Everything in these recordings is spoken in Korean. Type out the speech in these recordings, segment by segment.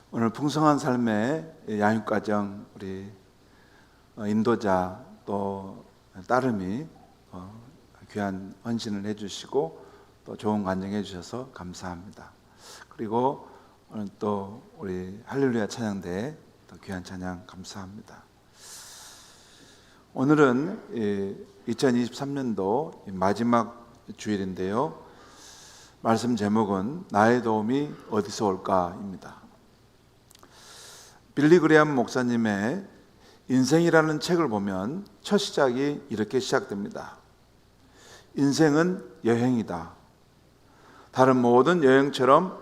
오늘 풍성한 삶의 양육과정 우리 인도자 또 따름이 귀한 헌신을 해주시고 또 좋은 간증해 주셔서 감사합니다. 그리고 오늘 또 우리 할렐루야 찬양대에 또 귀한 찬양 감사합니다. 오늘은 2023년도 마지막 주일인데요. 말씀 제목은 나의 도움이 어디서 올까입니다. 빌리 그레함 목사님의 인생이라는 책을 보면 첫 시작이 이렇게 시작됩니다. 인생은 여행이다. 다른 모든 여행처럼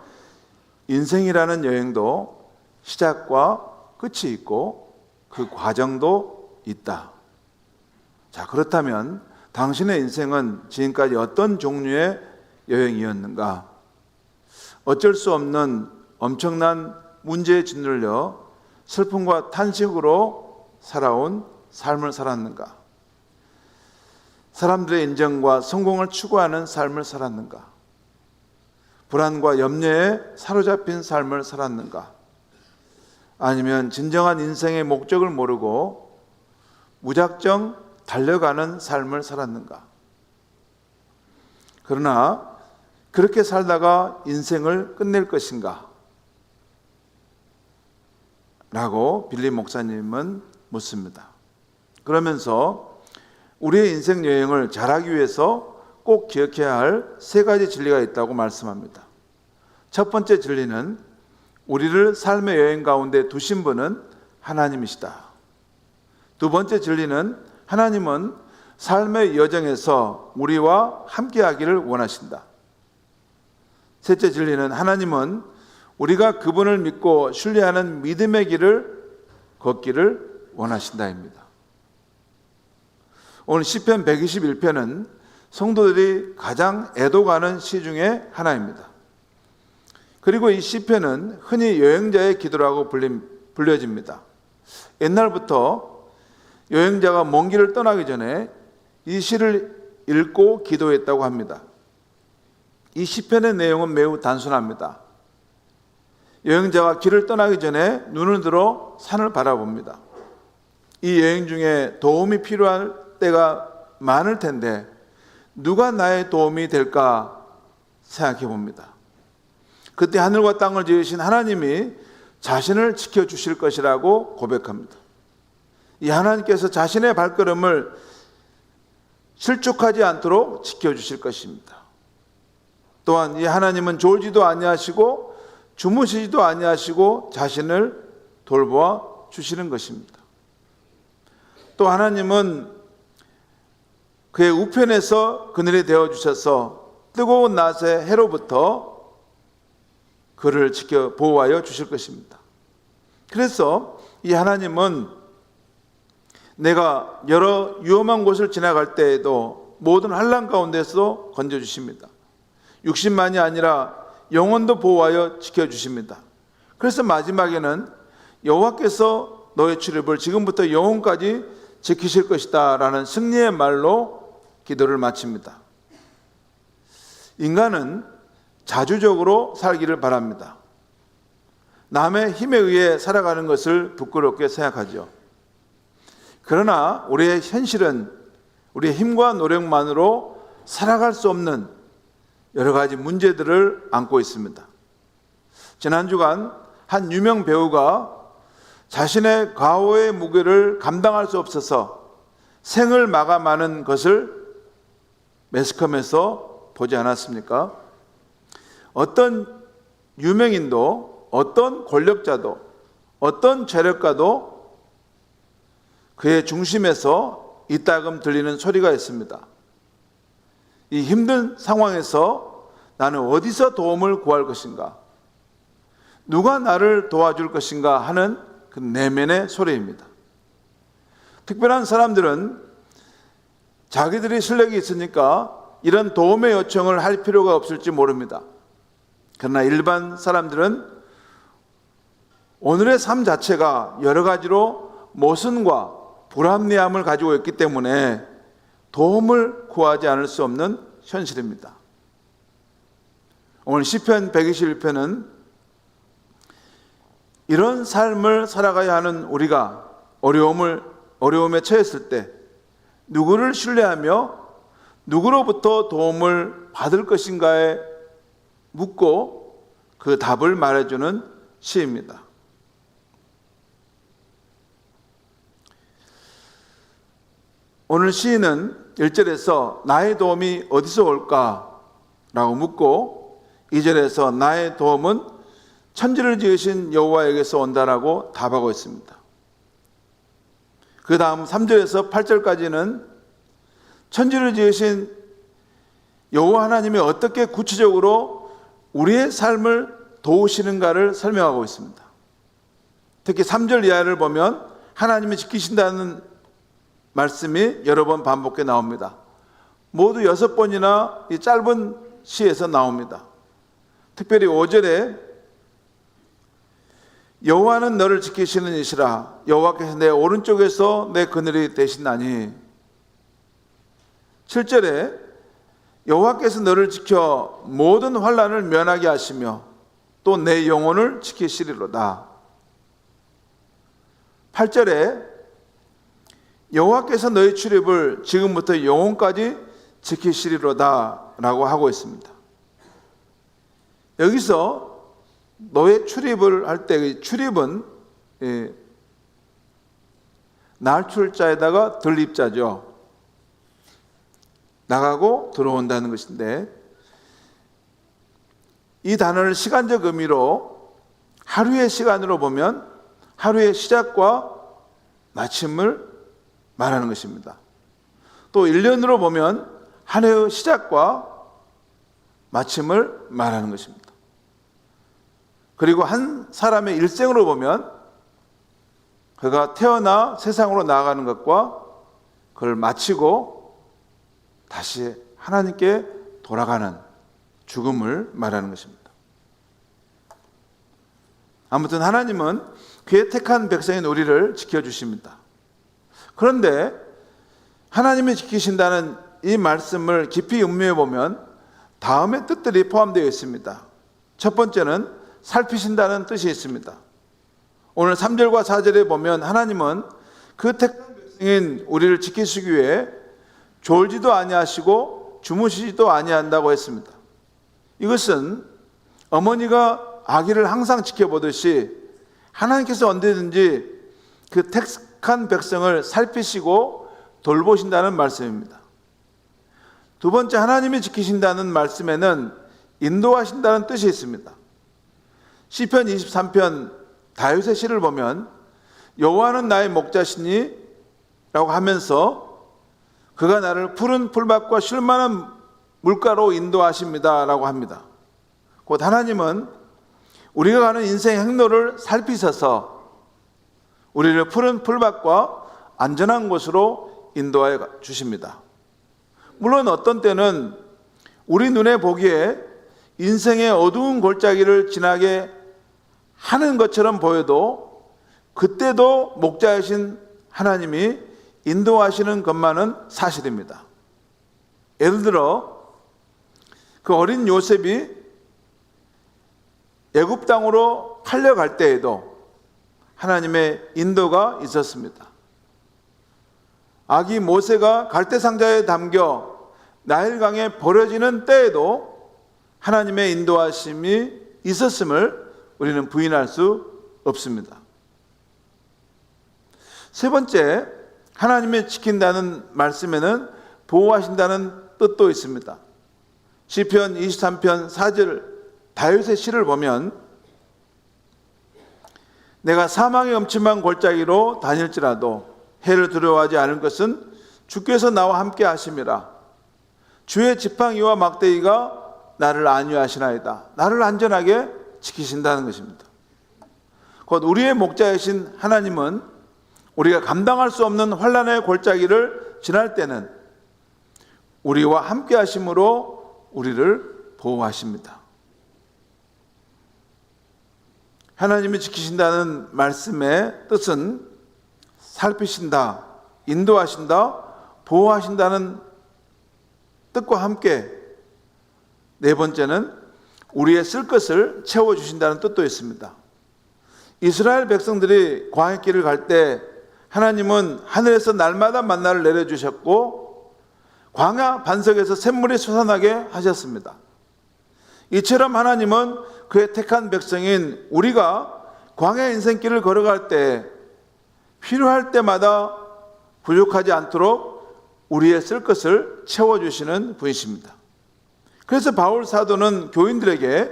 인생이라는 여행도 시작과 끝이 있고 그 과정도 있다. 자, 그렇다면 당신의 인생은 지금까지 어떤 종류의 여행이었는가? 어쩔 수 없는 엄청난 문제에 짓눌려 슬픔과 탄식으로 살아온 삶을 살았는가? 사람들의 인정과 성공을 추구하는 삶을 살았는가? 불안과 염려에 사로잡힌 삶을 살았는가? 아니면 진정한 인생의 목적을 모르고 무작정 달려가는 삶을 살았는가? 그러나 그렇게 살다가 인생을 끝낼 것인가? 라고 빌리 목사님은 묻습니다. 그러면서 우리의 인생 여행을 잘하기 위해서 꼭 기억해야 할 세 가지 진리가 있다고 말씀합니다. 첫 번째 진리는 우리를 삶의 여행 가운데 두신 분은 하나님이시다. 두 번째 진리는 하나님은 삶의 여정에서 우리와 함께하기를 원하신다. 셋째 진리는 하나님은 우리가 그분을 믿고 신뢰하는 믿음의 길을 걷기를 원하신다입니다. 오늘 시편 121편은 성도들이 가장 애도가는 시 중에 하나입니다. 그리고 이 시편은 흔히 여행자의 기도라고 불려집니다. 옛날부터 여행자가 먼 길을 떠나기 전에 이 시를 읽고 기도했다고 합니다. 이 시편의 내용은 매우 단순합니다. 여행자가 길을 떠나기 전에 눈을 들어 산을 바라봅니다. 이 여행 중에 도움이 필요할 때가 많을 텐데 누가 나의 도움이 될까 생각해 봅니다. 그때 하늘과 땅을 지으신 하나님이 자신을 지켜주실 것이라고 고백합니다. 이 하나님께서 자신의 발걸음을 실족하지 않도록 지켜주실 것입니다. 또한 이 하나님은 졸지도 아니하시고 주무시지도 아니하시고 자신을 돌보아 주시는 것입니다. 또 하나님은 그의 우편에서 그늘이 되어주셔서 뜨거운 낮의 해로부터 그를 지켜 보호하여 주실 것입니다. 그래서 이 하나님은 내가 여러 위험한 곳을 지나갈 때에도 모든 환난 가운데서 건져주십니다. 육신만이 아니라 영혼도 보호하여 지켜주십니다. 그래서 마지막에는 여호와께서 너의 출입을 지금부터 영혼까지 지키실 것이다 라는 승리의 말로 기도를 마칩니다. 인간은 자주적으로 살기를 바랍니다. 남의 힘에 의해 살아가는 것을 부끄럽게 생각하죠. 그러나 우리의 현실은 우리의 힘과 노력만으로 살아갈 수 없는 여러 가지 문제들을 안고 있습니다. 지난 주간 한 유명 배우가 자신의 과오의 무게를 감당할 수 없어서 생을 마감하는 것을 매스컴에서 보지 않았습니까? 어떤 유명인도 어떤 권력자도 어떤 재력가도 그의 중심에서 이따금 들리는 소리가 있습니다. 이 힘든 상황에서 나는 어디서 도움을 구할 것인가? 누가 나를 도와줄 것인가 하는 그 내면의 소리입니다. 특별한 사람들은 자기들이 실력이 있으니까 이런 도움의 요청을 할 필요가 없을지 모릅니다. 그러나 일반 사람들은 오늘의 삶 자체가 여러 가지로 모순과 불합리함을 가지고 있기 때문에 도움을 구하지 않을 수 없는 현실입니다. 오늘 시편 121편은 이런 삶을 살아가야 하는 우리가 어려움에 처했을 때 누구를 신뢰하며 누구로부터 도움을 받을 것인가에 묻고 그 답을 말해주는 시입니다. 오늘 시인은 1절에서 나의 도움이 어디서 올까? 라고 묻고 2절에서 나의 도움은 천지를 지으신 여호와에게서 온다라고 답하고 있습니다. 그 다음 3절에서 8절까지는 천지를 지으신 여호와 하나님이 어떻게 구체적으로 우리의 삶을 도우시는가를 설명하고 있습니다. 특히 3절 이하를 보면 하나님이 지키신다는 말씀이 여러 번 반복해 나옵니다. 모두 6번이나 이 짧은 시에서 나옵니다. 특별히 5절에 여호와는 너를 지키시는 이시라 여호와께서 내 오른쪽에서 내 그늘이 되시나니 7절에 여호와께서 너를 지켜 모든 환난을 면하게 하시며 또 내 영혼을 지키시리로다. 8절에 여호와께서 너의 출입을 지금부터 영혼까지 지키시리로다 라고 하고 있습니다. 여기서 너의 출입을 할 때 출입은 날출자에다가 들입자죠. 나가고 들어온다는 것인데 이 단어를 시간적 의미로 하루의 시간으로 보면 하루의 시작과 마침을 말하는 것입니다. 또 1년으로 보면 한 해의 시작과 마침을 말하는 것입니다. 그리고 한 사람의 일생으로 보면 그가 태어나 세상으로 나아가는 것과 그걸 마치고 다시 하나님께 돌아가는 죽음을 말하는 것입니다. 아무튼 하나님은 그의 택한 백성인 우리를 지켜주십니다. 그런데 하나님이 지키신다는 이 말씀을 깊이 음미해 보면 다음의 뜻들이 포함되어 있습니다. 첫 번째는 살피신다는 뜻이 있습니다. 오늘 3절과 4절에 보면 하나님은 그 택한 백성인 우리를 지키시기 위해 졸지도 아니하시고 주무시지도 아니한다고 했습니다. 이것은 어머니가 아기를 항상 지켜보듯이 하나님께서 언제든지 그 택한 백성을 살피시고 돌보신다는 말씀입니다. 두 번째, 하나님이 지키신다는 말씀에는 인도하신다는 뜻이 있습니다. 시편 23편 다윗의 시를 보면 여호와는 나의 목자시니 라고 하면서 그가 나를 푸른 풀밭과 쉴만한 물가로 인도하십니다 라고 합니다. 곧 하나님은 우리가 가는 인생 행로를 살피셔서 우리를 푸른 풀밭과 안전한 곳으로 인도하여 주십니다. 물론 어떤 때는 우리 눈에 보기에 인생의 어두운 골짜기를 지나게 하는 것처럼 보여도 그때도 목자이신 하나님이 인도하시는 것만은 사실입니다. 예를 들어 그 어린 요셉이 애굽 땅으로 팔려갈 때에도 하나님의 인도가 있었습니다. 아기 모세가 갈대상자에 담겨 나일강에 버려지는 때에도 하나님의 인도하심이 있었음을 우리는 부인할 수 없습니다. 세 번째, 하나님이 지킨다는 말씀에는 보호하신다는 뜻도 있습니다. 시편 23편 4절 다윗의 시를 보면 내가 사망의 엄침한 골짜기로 다닐지라도 해를 두려워하지 않을 것은 주께서 나와 함께 하심이라. 주의 지팡이와 막대기가 나를 안위하시나이다. 나를 안전하게 지키신다는 것입니다. 곧 우리의 목자이신 하나님은 우리가 감당할 수 없는 환난의 골짜기를 지날 때는 우리와 함께 하심으로 우리를 보호하십니다. 하나님이 지키신다는 말씀의 뜻은 살피신다, 인도하신다, 보호하신다는 뜻과 함께 네 번째는 우리의 쓸 것을 채워주신다는 뜻도 있습니다. 이스라엘 백성들이 광야길을 갈 때 하나님은 하늘에서 날마다 만나를 내려주셨고 광야 반석에서 샘물이 솟아나게 하셨습니다. 이처럼 하나님은 그의 택한 백성인 우리가 광야 인생길을 걸어갈 때 필요할 때마다 부족하지 않도록 우리의 쓸 것을 채워주시는 분이십니다. 그래서 바울 사도는 교인들에게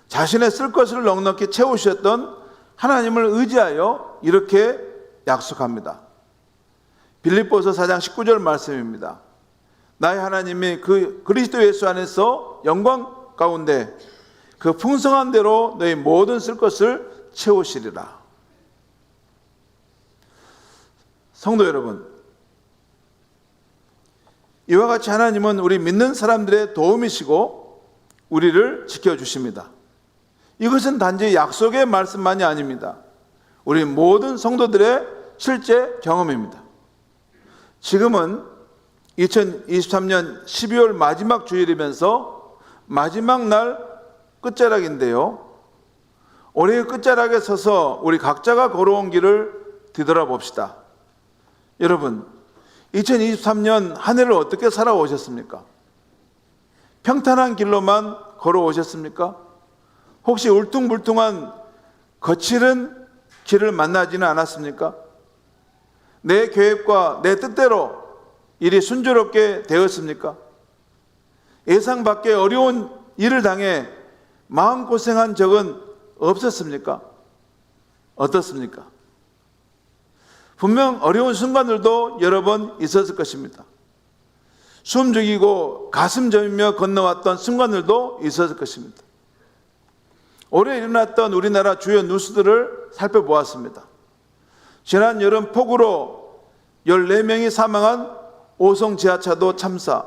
자신의 쓸 것을 넉넉히 채우셨던 하나님을 의지하여 이렇게 약속합니다. 빌립보서 4장 19절 말씀입니다. 나의 하나님이 그 그리스도 예수 안에서 영광 가운데 그 풍성한 대로 너희 모든 쓸 것을 채우시리라. 성도 여러분, 이와 같이 하나님은 우리 믿는 사람들의 도움이시고 우리를 지켜주십니다. 이것은 단지 약속의 말씀만이 아닙니다. 우리 모든 성도들의 실제 경험입니다. 지금은 2023년 12월 마지막 주일이면서 마지막 날 끝자락인데요. 올해의 끝자락에 서서 우리 각자가 걸어온 길을 뒤돌아봅시다. 여러분, 2023년 한 해를 어떻게 살아오셨습니까? 평탄한 길로만 걸어오셨습니까? 혹시 울퉁불퉁한 거칠은 길을 만나지는 않았습니까? 내 계획과 내 뜻대로 일이 순조롭게 되었습니까? 예상 밖의 어려운 일을 당해 마음고생한 적은 없었습니까? 어떻습니까? 분명 어려운 순간들도 여러 번 있었을 것입니다. 숨 죽이고 가슴 저리며 건너왔던 순간들도 있었을 것입니다. 올해 일어났던 우리나라 주요 뉴스들을 살펴보았습니다. 지난 여름 폭우로 14명이 사망한 오송 지하차도 참사,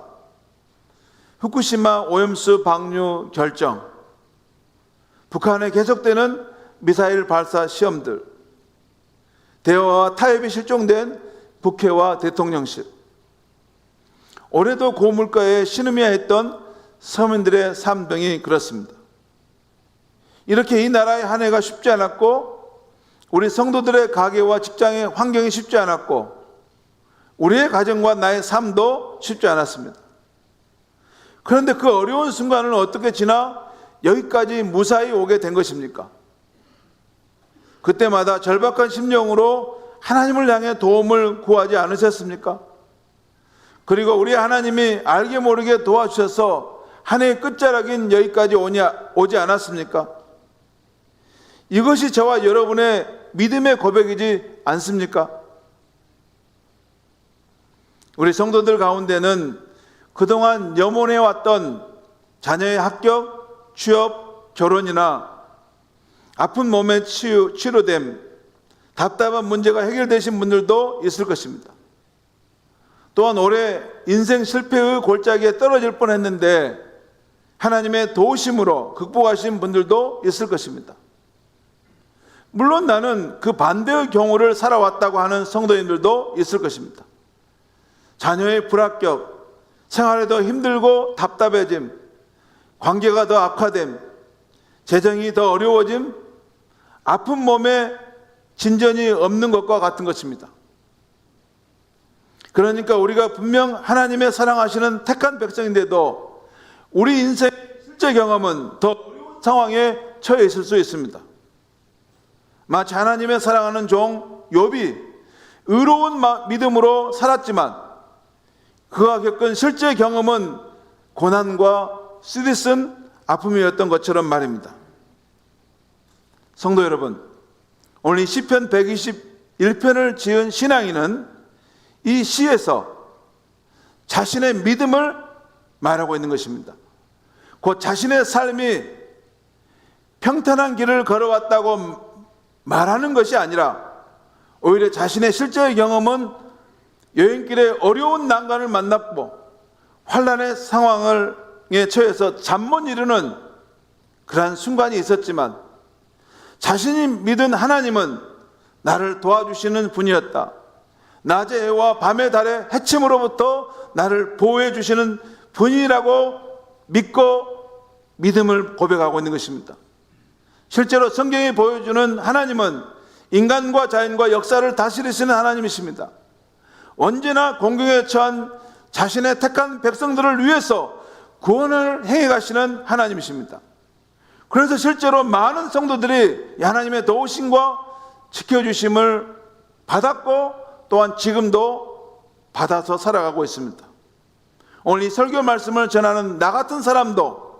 후쿠시마 오염수 방류 결정, 북한에 계속되는 미사일 발사 시험들, 대화와 타협이 실종된 국회와 대통령실, 올해도 고물가에 신음해했던 서민들의 삶 등이 그렇습니다. 이렇게 이 나라의 한 해가 쉽지 않았고 우리 성도들의 가게와 직장의 환경이 쉽지 않았고 우리의 가정과 나의 삶도 쉽지 않았습니다. 그런데 그 어려운 순간을 어떻게 지나 여기까지 무사히 오게 된 것입니까? 그때마다 절박한 심령으로 하나님을 향해 도움을 구하지 않으셨습니까? 그리고 우리 하나님이 알게 모르게 도와주셔서 한 해의 끝자락인 여기까지 오지 않았습니까? 이것이 저와 여러분의 믿음의 고백이지 않습니까? 우리 성도들 가운데는 그동안 염원해왔던 자녀의 합격, 취업, 결혼이나 아픈 몸의 치료됨, 답답한 문제가 해결되신 분들도 있을 것입니다. 또한 올해 인생 실패의 골짜기에 떨어질 뻔했는데 하나님의 도우심으로 극복하신 분들도 있을 것입니다. 물론 나는 그 반대의 경우를 살아왔다고 하는 성도님들도 있을 것입니다. 자녀의 불합격, 생활에 더 힘들고 답답해짐, 관계가 더 악화됨, 재정이 더 어려워짐, 아픈 몸에 진전이 없는 것과 같은 것입니다. 그러니까 우리가 분명 하나님의 사랑하시는 택한 백성인데도 우리 인생의 실제 경험은 더 어려운 상황에 처해 있을 수 있습니다. 마치 하나님의 사랑하는 종 욥이 의로운 믿음으로 살았지만 그가 겪은 실제 경험은 고난과 쓰디쓴 아픔이었던 것처럼 말입니다. 성도 여러분, 오늘 이 시편 121편을 지은 신앙인은 이 시에서 자신의 믿음을 말하고 있는 것입니다. 곧 자신의 삶이 평탄한 길을 걸어왔다고 말하는 것이 아니라 오히려 자신의 실제의 경험은 여행길에 어려운 난관을 만났고 환난의 상황에 처해서 잠 못 이루는 그러한 순간이 있었지만 자신이 믿은 하나님은 나를 도와주시는 분이었다. 낮의 해와 밤의 달의 해침으로부터 나를 보호해 주시는 분이라고 믿고 믿음을 고백하고 있는 것입니다. 실제로 성경이 보여주는 하나님은 인간과 자연과 역사를 다스리시는 하나님이십니다. 언제나 공경에 처한 자신의 택한 백성들을 위해서 구원을 행해 가시는 하나님이십니다. 그래서 실제로 많은 성도들이 하나님의 도우심과 지켜주심을 받았고 또한 지금도 받아서 살아가고 있습니다. 오늘 이 설교 말씀을 전하는 나 같은 사람도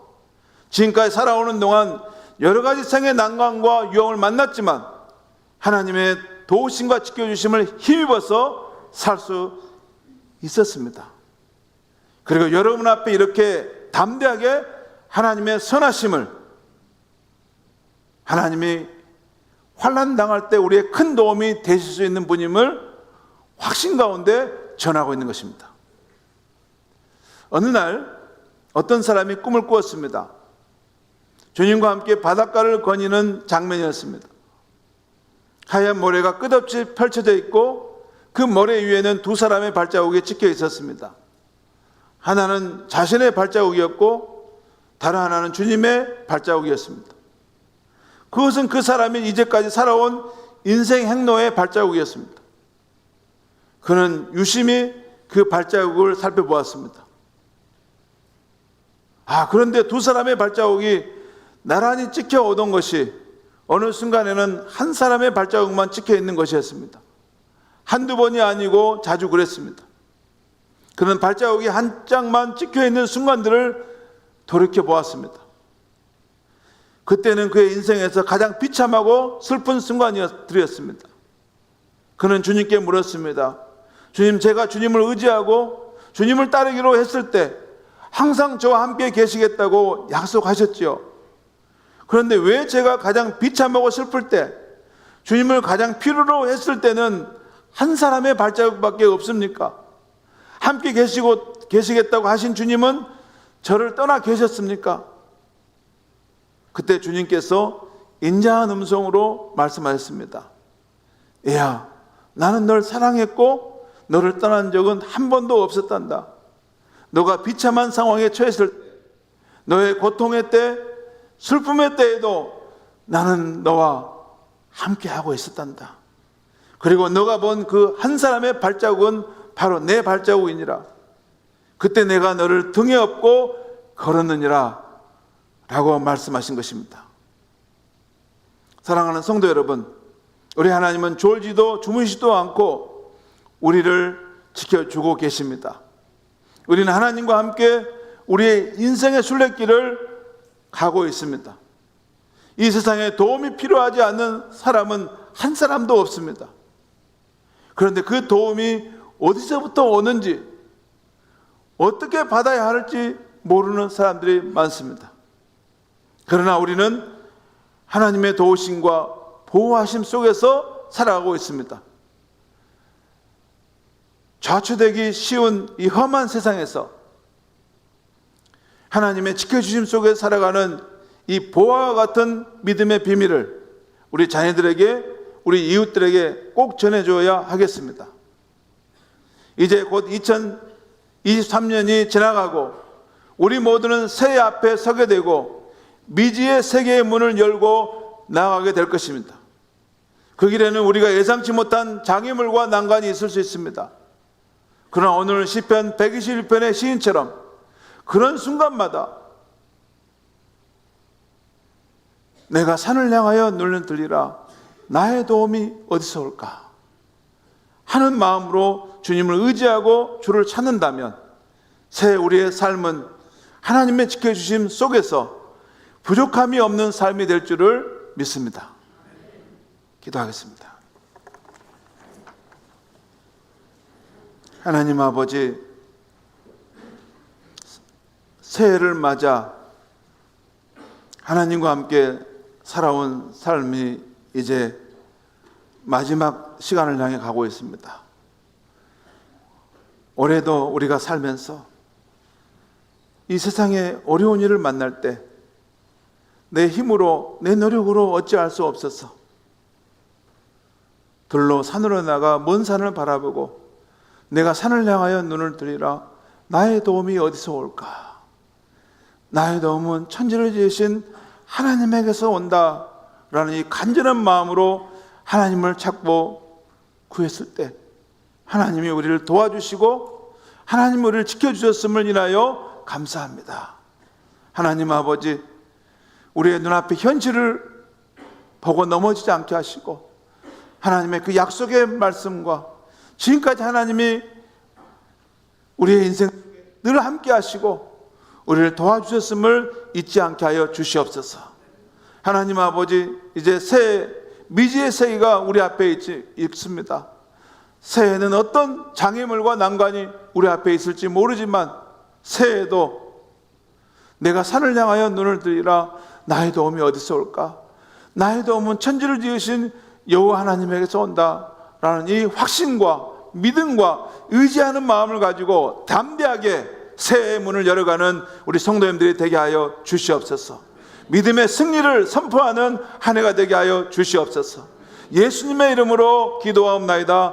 지금까지 살아오는 동안 여러 가지 생의 난관과 유혹을 만났지만 하나님의 도우심과 지켜주심을 힘입어서 살 수 있었습니다. 그리고 여러분 앞에 이렇게 담대하게 하나님의 선하심을, 하나님이 환난 당할 때 우리의 큰 도움이 되실 수 있는 분임을 확신 가운데 전하고 있는 것입니다. 어느 날 어떤 사람이 꿈을 꾸었습니다. 주님과 함께 바닷가를 거니는 장면이었습니다. 하얀 모래가 끝없이 펼쳐져 있고 그 모래 위에는 두 사람의 발자국이 찍혀 있었습니다. 하나는 자신의 발자국이었고 다른 하나는 주님의 발자국이었습니다. 그것은 그 사람이 이제까지 살아온 인생 행로의 발자국이었습니다. 그는 유심히 그 발자국을 살펴보았습니다. 그런데 두 사람의 발자국이 나란히 찍혀 오던 것이 어느 순간에는 한 사람의 발자국만 찍혀 있는 것이었습니다. 한두 번이 아니고 자주 그랬습니다. 그는 발자국이 한 짝만 찍혀 있는 순간들을 돌이켜 보았습니다. 그때는 그의 인생에서 가장 비참하고 슬픈 순간이었습니다. 그는 주님께 물었습니다. 주님, 제가 주님을 의지하고 주님을 따르기로 했을 때 항상 저와 함께 계시겠다고 약속하셨지요. 그런데 왜 제가 가장 비참하고 슬플 때, 주님을 가장 필요로 했을 때는 한 사람의 발자국밖에 없습니까? 함께 계시겠다고 하신 주님은 저를 떠나 계셨습니까? 그때 주님께서 인자한 음성으로 말씀하셨습니다. 얘야, 나는 널 사랑했고 너를 떠난 적은 한 번도 없었단다. 너가 비참한 상황에 처했을 때, 너의 고통의 때, 슬픔의 때에도 나는 너와 함께하고 있었단다. 그리고 너가 본 그 한 사람의 발자국은 바로 내 발자국이니라. 그때 내가 너를 등에 업고 걸었느니라 라고 말씀하신 것입니다. 사랑하는 성도 여러분, 우리 하나님은 졸지도 주무시지도 않고 우리를 지켜주고 계십니다. 우리는 하나님과 함께 우리의 인생의 순례길을 가고 있습니다. 이 세상에 도움이 필요하지 않는 사람은 한 사람도 없습니다. 그런데 그 도움이 어디서부터 오는지, 어떻게 받아야 할지 모르는 사람들이 많습니다. 그러나 우리는 하나님의 도우심과 보호하심 속에서 살아가고 있습니다. 좌초되기 쉬운 이 험한 세상에서 하나님의 지켜주심 속에 살아가는 이 보화와 같은 믿음의 비밀을 우리 자녀들에게, 우리 이웃들에게 꼭 전해줘야 하겠습니다. 이제 곧 2023년이 지나가고 우리 모두는 새해 앞에 서게 되고 미지의 세계의 문을 열고 나아가게 될 것입니다. 그 길에는 우리가 예상치 못한 장애물과 난관이 있을 수 있습니다. 그러나 오늘 시편 121편의 시인처럼 그런 순간마다 내가 산을 향하여 눈을 들리라, 나의 도움이 어디서 올까 하는 마음으로 주님을 의지하고 주를 찾는다면 새 우리의 삶은 하나님의 지켜주심 속에서 부족함이 없는 삶이 될 줄을 믿습니다. 기도하겠습니다. 하나님 아버지, 새해를 맞아 하나님과 함께 살아온 삶이 이제 마지막 시간을 향해 가고 있습니다. 올해도 우리가 살면서 이 세상에 어려운 일을 만날 때 내 힘으로, 내 노력으로 어찌할 수 없어서 들로 산으로 나가 먼 산을 바라보고 내가 산을 향하여 눈을 들이라, 나의 도움이 어디서 올까? 나의 도움은 천지를 지으신 하나님에게서 온다 라는 이 간절한 마음으로 하나님을 찾고 구했을 때 하나님이 우리를 도와주시고 하나님이 우리를 지켜주셨음을 인하여 감사합니다. 하나님 아버지, 우리의 눈앞에 현실을 보고 넘어지지 않게 하시고 하나님의 그 약속의 말씀과 지금까지 하나님이 우리의 인생 늘 함께 하시고 우리를 도와주셨음을 잊지 않게 하여 주시옵소서. 하나님 아버지, 이제 새해, 미지의 세기가 우리 앞에 있습니다. 새해에는 어떤 장애물과 난관이 우리 앞에 있을지 모르지만 새해에도 내가 산을 향하여 눈을 들이라 나의 도움이 어디서 올까? 나의 도움은 천지를 지으신 여호와 하나님에게서 온다라는 이 확신과 믿음과 의지하는 마음을 가지고 담대하게 새해의 문을 열어가는 우리 성도님들이 되게 하여 주시옵소서. 믿음의 승리를 선포하는 한 해가 되게 하여 주시옵소서. 예수님의 이름으로 기도하옵나이다.